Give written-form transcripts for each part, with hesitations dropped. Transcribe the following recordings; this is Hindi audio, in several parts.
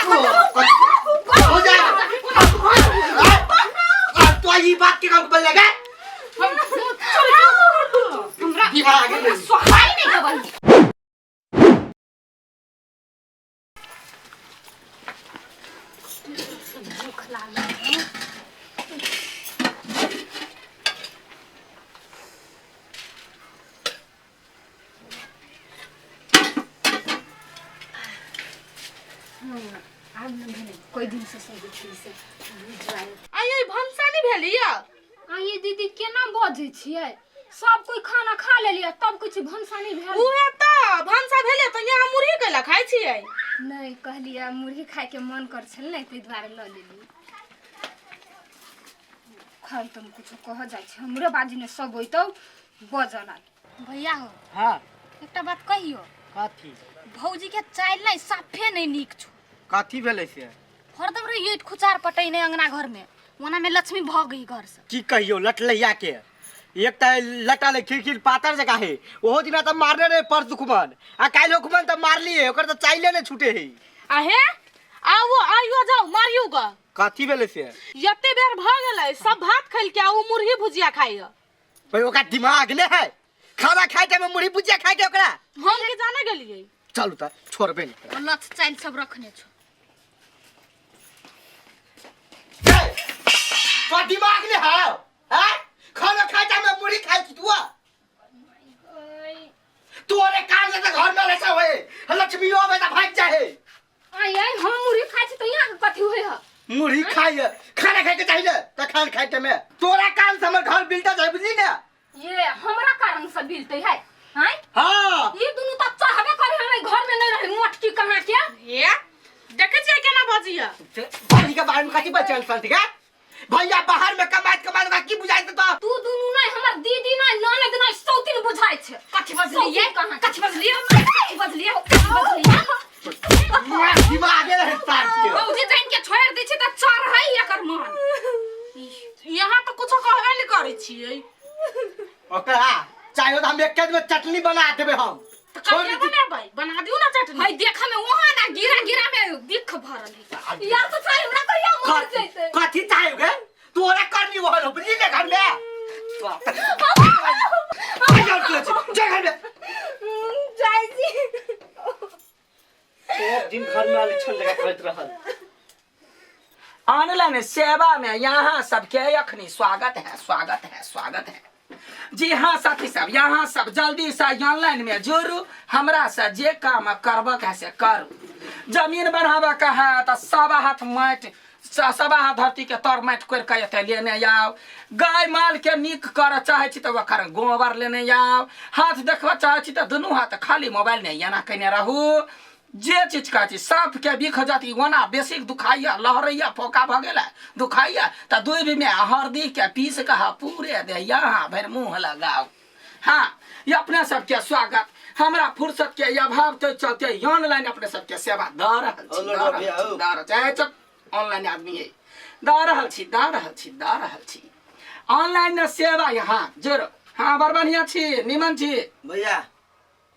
हो जाएगा। तो ये बात के काम बोल लगा हमरा आगे सफाई नहीं करबल। भूख लागल है। आब न भेलै कोई दिन से सब छी से आइ भनसा नहीं भेलिया। ये दीदी केना बजै छियै? सब कोई खाना खा लेलिए तब कुछ भनसा नहीं भेल। उहे त भनसा भेले त यहाँ मुरही कैला खाइ छियै। नहीं कहलिए मुरही खाए के मन कर छल नै तै दुआरे ल लेली। खाइ तुम कुछ कह जाय छै हमरे बाजी ने सब होइतौ बजल। भैया हो हां एकटा बात कहियो। काथी भौजी के चाइल नै साफे नै नीक छौ। काथी भेलै से? हरदम रे ये खुचार पटै नै अंगना घर में ओना में लक्ष्मी भ गई घर से। की कहियो लटलैया के एक त लटा ले खिड़खिड़ पातर जगह है ओहो दिना त मारने रे पर दुखमन आ काइलो खुमन त मारली है ओकर त चाइले ने छूटे है। आहे आओ आइयो जाओ मारियो ग। काथी भेलै से? यते बेर भ गेलै सब भात खैल के आ मुरही भुजिया खाइय। भाई ओका दिमाग ने है खाना खाए टाइम में मुरही भुजिया खाए के ओकरा हम के जाने गेलियै। चलू त छोड़बे नहीं लक्ष्य चाइल सब रखने छौ। तो दिमाग ने है हैं खाना खाए टाइम में मुरही खाए की तू तोरे कान से घर में रहसा होए लक्ष्मी हो बेटा भाग जाए। आई हम मुरही खाइ छी त यहाँ कथि होय ह? मुरही खाइए खाना खाए के चाहिए त खान खाए टाइम में तोरा कान से हमर घर बिल्टा जाए बुझली ना। ये हमरा कारण से बिलते है हैं? हां ये दुनु त चाहबे करे हमरे घर में नहीं रहे मोटकी कहां के। ये देखे छियै केना बजिया। भाई के बारे में कथि बचल संति का भैया बाहर में कमाइत का की बुझाइ त तू दुनु नहीं हमर दीदी नहीं ननद नहीं सौतिन बुझाइ छै। कथि बजलिए कहां कथि बजलिए कथि बजलिए कथि बजलिए दिमाग ने है साथ के भौजी जान के छोड़ दै छै त चढ़ है एकर मन। यहाँ तो कुछ कहबे नहीं करे छियै। ओकरा चाहिए तो हम एक में चटनी बना देबे हम छोड़ दे बनाबै बना दियो ना चटनी। भाई देखा में वहां ना गिरा गिरा में बिख भरल है। या तो चाहे हमरा कहिया मर जइते। कथि चाहिए तोरा करनी वो हो बुझली ने घर में जा घर में जाई जी एक दिन घर में आले छन जगह करत रहल। ऑनलाइन सेवा में यहाँ सबके अखनी स्वागत है स्वागत है स्वागत है। जी हाँ साथी सब यहाँ सब जल्दी से ऑनलाइन में जुड़ू हमरा से जे काम करब कैसे करू। जमीन बनाबे का है तो सवा हाथ माटि सवा हाथ धरती के तर माटि कोर के एते लेने आओ। गाय माल के नीक कर चाहे छी तो ओकर गोबर लेने आओ। हाथ देखबा चाहे छी तो दुनू हाथ खाली मोबाइल ने एना कने रहू। जे चीज का चीज सांप के बिख जाती वना बेसिक दुखाइया लहरैया फोका भ गेला दुखाइया त दूध में हल्दी के पीस के पूरे दे यहाँ भर मुंह लगाओ। हाँ ये अपने सबके स्वागत हमरा फुर्सत के अभाव तो चलते ऑनलाइन अपने सबके सेवा द रहल छी ऑनलाइन आदमी है द रहल छी ऑनलाइन सेवा यहाँ जोरो। हाँ बड़ बढ़िया छी निमन छी भैया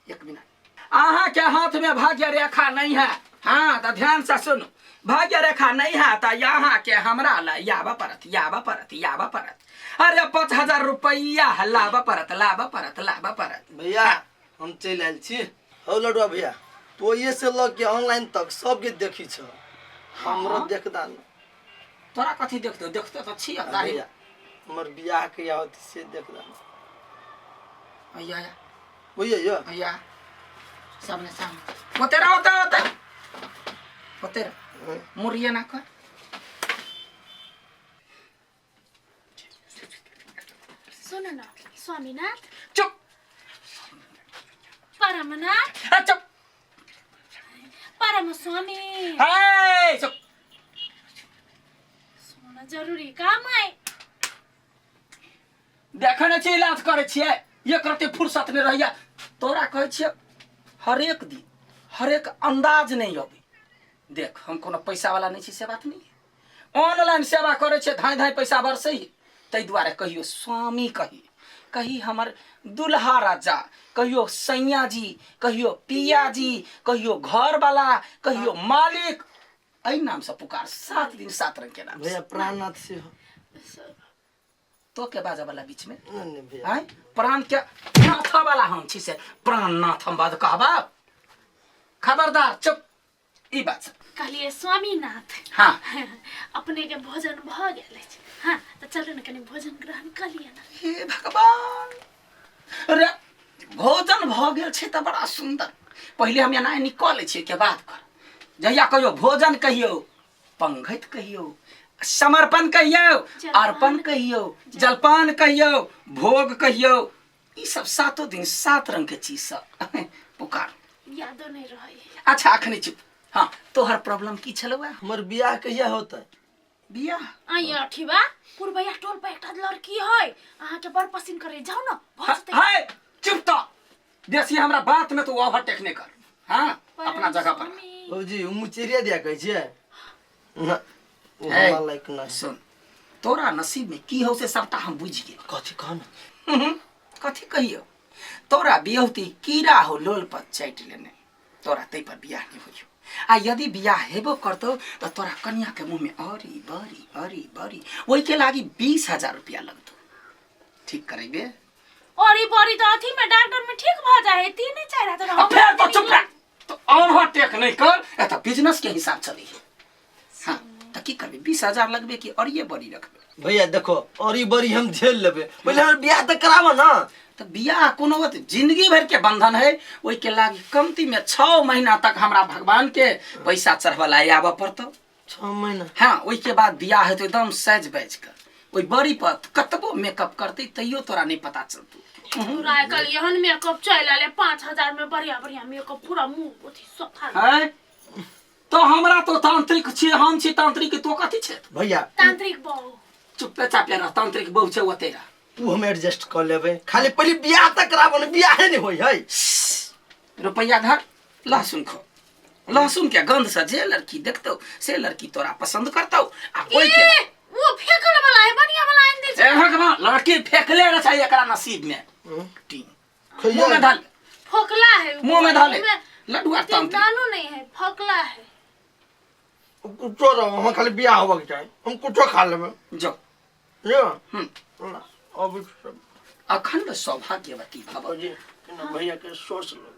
एक मिनट आहा के हाथ में भाग्य रेखा नहीं है। हाँ तो ध्यान से सुनो भाग्य रेखा नहीं है तो यहाँ के हमरा ला याबा परत अरे 5000 रुपया लाबा परत भैया हम चल आयल छी। हो लडुआ भैया तो ये से लग के ऑनलाइन तक सब के देखी छ हमरो देख दान तोरा कथी देखतो तो छी दाढ़ी भैया हमर बियाह के आवत से देख दान भैया भैया सामने होता मुरिया ना कर सुन ना स्वामीनाथ चुप परमनाथ चुप परम स्वामी चुप सोना जरूरी काम है। देखने छी इलाज करे छिए ये करते फुर्सत नहीं रहिया तोरा कहे छिए हर एक दिन हर एक अंदाज नहीं होबे। देख हम कोनो पैसा वाला नहीं छी से बात नहीं है। ऑनलाइन सेवा करे छे धाई धाई पैसा बरसई तै दुआरे कहियो स्वामी कही हमर दुल्हा राजा कहियो सैया जी कहियो पिया जी कहियो घर वाला कहियो मालिक आई नाम से पुकार 7 दिन 7 रंग के नाम भैया से प्राणनाथ से हो तो के बाजा वाला बीच में नहीं भैया आय प्राण के नाथ वाला हम छी से प्राण नाथ हम बाद कहबा खबरदार चुप ई बात से कहलिए स्वामीनाथ हाँ अपने के भोजन भ गेल अछि हाँ तो चलू ने कनी भोजन ग्रहण कर लिया ना हे भगवान अरे भोजन भ गेल छै त बड़ा सुंदर पहिले हम एना निकल छियै के बात कर जहिया कहियो भोजन कहियो पंगत कहियो समर्पण कहियो अर्पण कहियो जलपान कहियो भोग कहियो ई सब 7 दिन 7 रंग के चीज सब पुकार यादो नहीं रहे अच्छा अखनी चुप हाँ तोहर प्रॉब्लम की छलौ हमर बियाह कहिया होता बियाह आई अठीबा पूर्वया टोल पे एकटा लड़की है अहाँ के बड़ पसंद करे जाओ ना भजते हाय चुप तो देसी हमरा बात में तू ओवरटेक नहीं कर हाँ अपना जगह पर बाबूजी मुचेरिया दिया कहै छियै ना ओ है। हमरा लायक ना सुन तोरा नसीब में की हो से सबटा हम बुझ गेल कथी कहन कथी कहियो तोरा बियहती कीड़ा हो लोल पर चाटि लेने तोरा तै पर बियाह नहीं होइयो आ यदि बियाह हेबो करतो तो तोरा कन्या के मुंह में अरी बरी ओइ के लागी 20,000 रुपया लगतो ठीक करेबे औरी बड़ी तो अथी में डॉक्टर में ठीक भ जाए 3-4 तो अब फिर तो चुप रह तो ओवरटेक नहीं कर एता बिजनेस के हिसाब चली हां त की करबे 20,000 लगबे कि और ये बड़ी रखबे भैया देखो और ई बड़ी हम झेल लेबे पहले हमर बियाह त कराबो ना तो बियाह कोनो बात जिंदगी भर के बंधन है ओइ के लागी कमती में 6 महीना तक हमरा भगवान के पैसा चढ़वला आबे पड़तो 6 महीना हाँ ओइ के बाद बियाह है तो एकदम सज बज कर ओइ बड़ी पर कतबो मेकअप करते तैयो तोरा नहीं पता चलतो पूरा कल यहन मेकअप चल आले 5,000 में बढ़िया मेकअप पूरा मुंह अथी सफा है तो हमरा तो तांत्रिक छी हम छी तांत्रिक तो कथी छै भैया तांत्रिक बहु चुप चाप रह तांत्रिक बहु छै ओतेरा उ हम एडजस्ट कर लेबे खाली पहले बियाह त कराबो ना बियाह नहीं होई है रुपया धर लहसुन खो लहसुन के गंध से जे लड़की देखतो से लड़की तोरा पसंद करतो आ ओइ के वो फेकल वाला है बढ़िया वाला आइन दे ए भगवान लड़की फेकले रह छै एकरा नसीब में टी मुंह में डाल फोकला है मुंह में डाले लड्डुआ तांत्रिक दानो नहीं है फोकला है कुछो रहो हम खाली बियाह होबे के चाही हम कुछो खा लेबे जो यो अब अखंड सौभाग्यवती भव बाबूजी भैया के सोच लो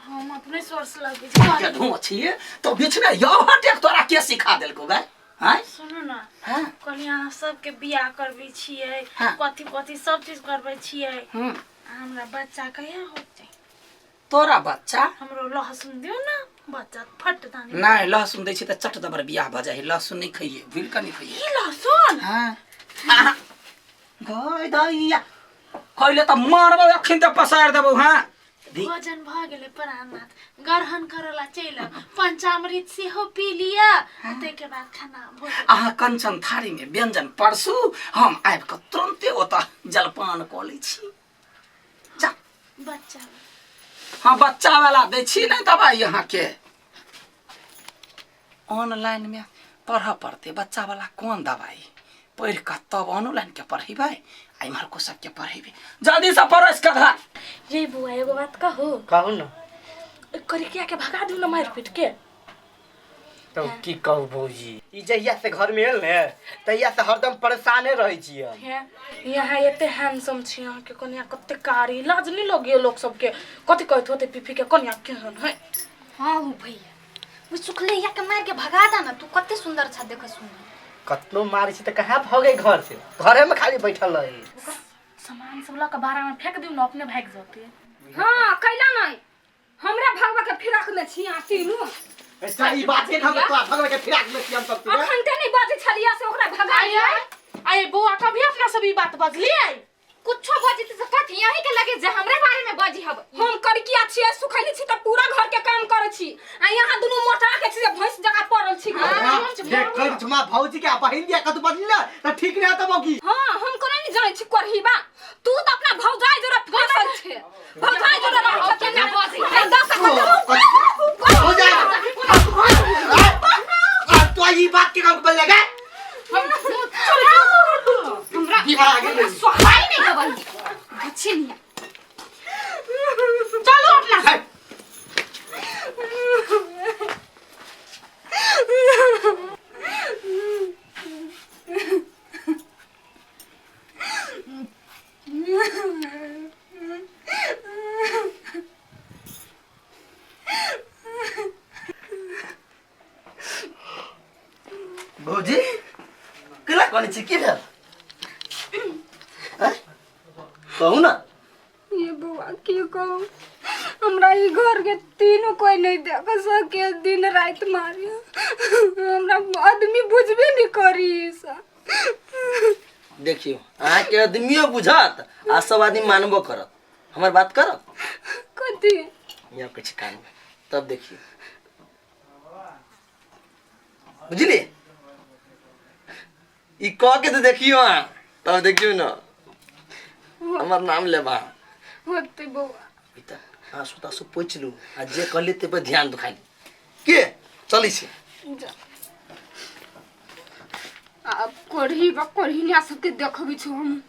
हम अपने सोर्स लगे क्या धुआं छिए तो बीच में यह टेक तोरा के सिखा देलको गए हैं सुनो ना हां कल यहाँ सबके बियाह करबे छियै हाँ। कथी सब चीज करबे छियै हमरा बच्चा कहिया होते तोरा बच्चा हमरो लहसुन दियो ना बच्चा फट दानी नहीं लहसुन दै छी त चट दबर बियाह भ जाय लहसुन नहीं खइए भूल का नहीं खइए ई लहसुन हां गय दैया खइले त मारबो अखिन त पसार देबो हां भोजन भ गेले प्राणनाथ ग्रहण करला चैल पंचामृत से हो पी लिया ते के बाद खाना भोजन आहा कंचन थारी में व्यंजन परसू हम आबि क तुरंते ओता जलपान क लै छी जा बच्चा हाँ बच्चा वाला दे छी नहीं दवाई यहाँ के ऑनलाइन में पढ़ पड़ते बच्चा वाला कौन दवाई पढ़ के तब ऑनलाइन के पढ़ेबे इमहर को सब के पढ़ेबे जल्दी से पढ़ इसका घर ये बुआ एगो बात कहू कहू ना करिकिया के भगा दू ना मार पीट के तो की कहू भौजी ई जहिया से घर में एल ने तहिया से हरदम परेशाने रहै छियै यहाँ एते हैंडसम छी यहाँ के कन्या कते कारी लाज नहीं लगे लोग सब के कथि कहत होते पीपी के कन्या केहन है हां हो भैया वो सुखले या के मार के भगा दा ना तू कते सुंदर छ देख सुन कतनो मारी छी त कहां भागे घर से घरे में खाली बैठल रही सामान सब ला के बारा में फेंक दियो ना अपने भाग जाते हां कैला नहीं हमरा भगवा के फिराक में छी आ तीनू ऐसा ई बात के हम तो भगवे के फिराक में छी हम सब तुझे अखन ते नहीं बाजे छलिया से ओकरा भगाइए आए बुआ कभी अपना सब ई बात बजली आई कुछो बजी त कथि यही के लगे जे हमरे बारे में बजी हब हम करकिया छिए सुखैली छी त पूरा घर के काम करै छी आ यहां दुनु मोटा के छी भैंस जगह पड़ल छी देख कर तुमा भौजी के बहिन दिया कतु बदली ना त ठीक नहीं त मौकी हां हम कोना नहीं जानै छी करहीबा तू त अपना भौजाई जरा फसल छे भौजाई जरा रह के ना बजी हो जाए तो ये बात के काम बोल लगा हमरा सोहाई नहीं देबई अच्छी नहीं चलो अपना भौजी केला कहै छी की भेल हैं कहू ना ये बुआ की कहूँ हमरा ई घर के तीनों कोई नहीं देख सके दिन रात मारे हमरा आदमी बुझबे नहीं करी सब देखियो अहाँ के आदमियो बुझत आ सब आदमी मानबो करत हमर बात करत कथी या कुछ कान में तब देखियो बुझली ई कह के तो देखियो अहाँ तब देखियो ना हमर नाम लेबा होते बुआ बेटा हाँ सुता सु पूछ लू आ जे कहली ते पे ध्यान दुखाई के चली से जा अब कोढ़ी बा कोढ़ी ने सबके देखबी छु हम